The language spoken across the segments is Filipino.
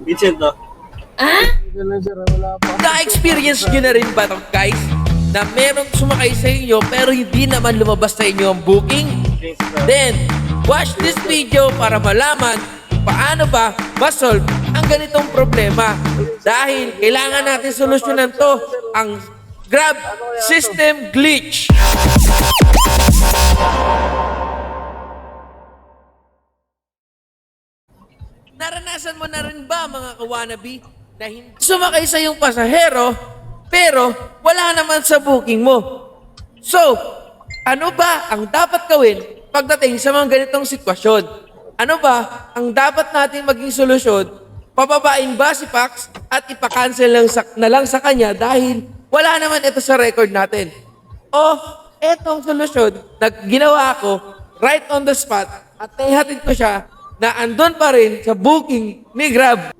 Vincent, no? Na-experience nyo na rin ba ito, guys? Na meron sumakay sa inyo pero hindi naman lumabas sa inyo ang booking? Then, watch this video para malaman kung paano ba masolve ang ganitong problema. Dahil kailangan natin solusyonan to, ang Grab System Glitch. Naranasan mo na rin ba, mga kawanabi, na hindi sumakay sa iyong pasahero pero wala naman sa booking mo? So, ano ba ang dapat gawin pagdating sa mga ganitong sitwasyon? Ano ba ang dapat natin maging solusyon? Pababain ba si Pax at ipakancel na lang sa kanya dahil wala naman ito sa record natin? O etong solusyon na ginawa ko right on the spot at naihatid ko siya na andun pa rin sa booking ni Grab.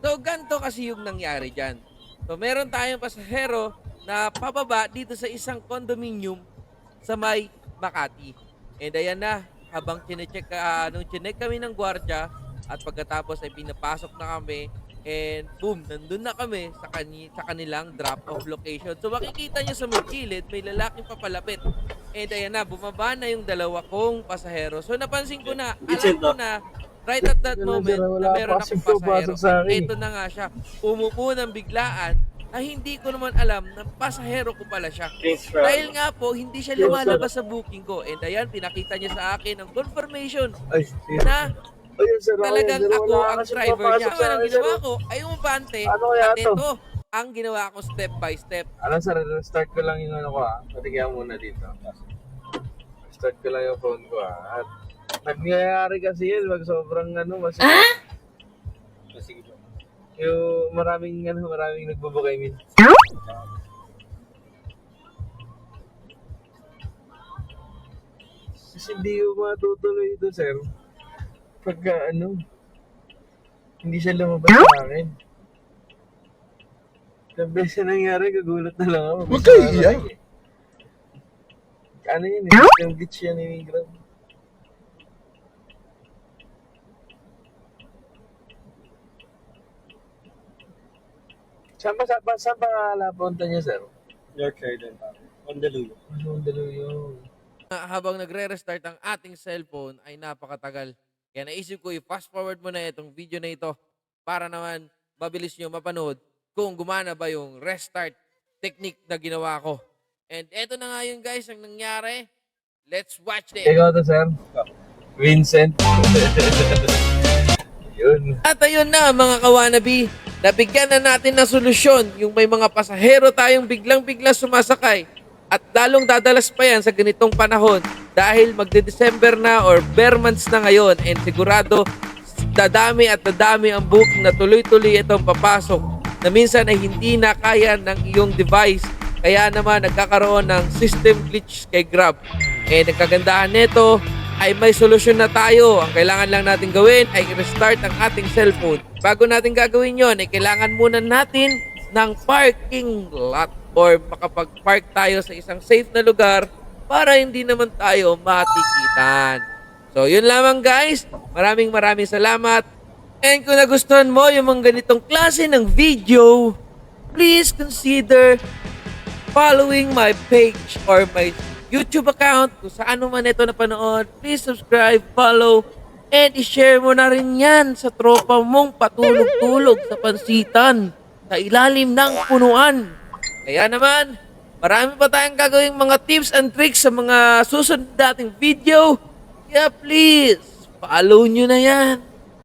So, ganito kasi yung nangyari dyan. So, meron tayong pasahero na pababa dito sa isang condominium sa may Makati. And ayan na, habang nung chinek kami ng gwardiya at pagkatapos ay pinapasok na kami and boom, nandun na kami sa kanilang drop-off location. So, makikita nyo sa may gilid, may lalaking papalapit. And ayan na, bumaba na yung dalawa kong pasahero. So, napansin ko na, alam ko na, right at that moment na meron akong pasahero. Ito na nga siya, umupo ng biglaan na hindi ko naman alam na pasahero ko pala siya. Dahil nga po, hindi siya lumalabas sa booking ko. And ayan, pinakita niya sa akin ang confirmation na talagang ako ang driver niya. Ang ginawa ko ay umabante at ito ang ginawa ko step by step. Alam sir, start ko lang yung ano ko patigyan muna dito. Start ko lang yung phone ko At nangyayari kasi yun, wag sobrang mas... Sige po. Yung maraming nagbubukay min. Kasi hindi yung matutuloy ito sir. Pagka hindi siya lumabas sa akin. Ilang beses na nangyari, kagulat na lang ako. Huwag kayo iyan. Ano yun yung glitch yan ni Grab. Saan ba punta niya, sir? Yorkshire din, pare. Ondaluyo. Ondaluyo. Habang nagre-restart ang ating cellphone ay napakatagal. Kaya naisip ko i-fast forward mo na itong video na ito para naman mabilis nyo mapanood kung gumana ba yung restart technique na ginawa ko. And eto na nga yun guys, ang nangyari. Let's watch it. Ikaw to, sir? Vincent. Yun. At ayun na mga kawanabi, nabigyan na natin ng solusyon yung may mga pasahero tayong biglang-bigla sumasakay at lalong dadalas pa yan sa ganitong panahon dahil magde-December na or bare months na ngayon and sigurado dadami at dadami ang booking na tuloy-tuloy itong papasok na minsan ay hindi na kaya ng iyong device kaya naman nagkakaroon ng system glitch kay Grab. And ang kagandahan nito ay may solusyon na tayo. Ang kailangan lang natin gawin ay i-restart ang ating cellphone. Bago natin gagawin yon, ay kailangan muna natin ng parking lot or makapag-park tayo sa isang safe na lugar para hindi naman tayo matikitan. So, yun lamang guys. Maraming salamat. And kung nagustuhan mo yung mga ganitong klase ng video, please consider following my page or my YouTube account, kung saan man ito napanood. Please subscribe, follow, and i-share mo na rin yan sa tropa mong patulog-tulog sa pansitan sa ilalim ng punuan. Kaya naman, marami pa tayong gagawing mga tips and tricks sa mga susunod nating video. Kaya please, follow nyo na yan.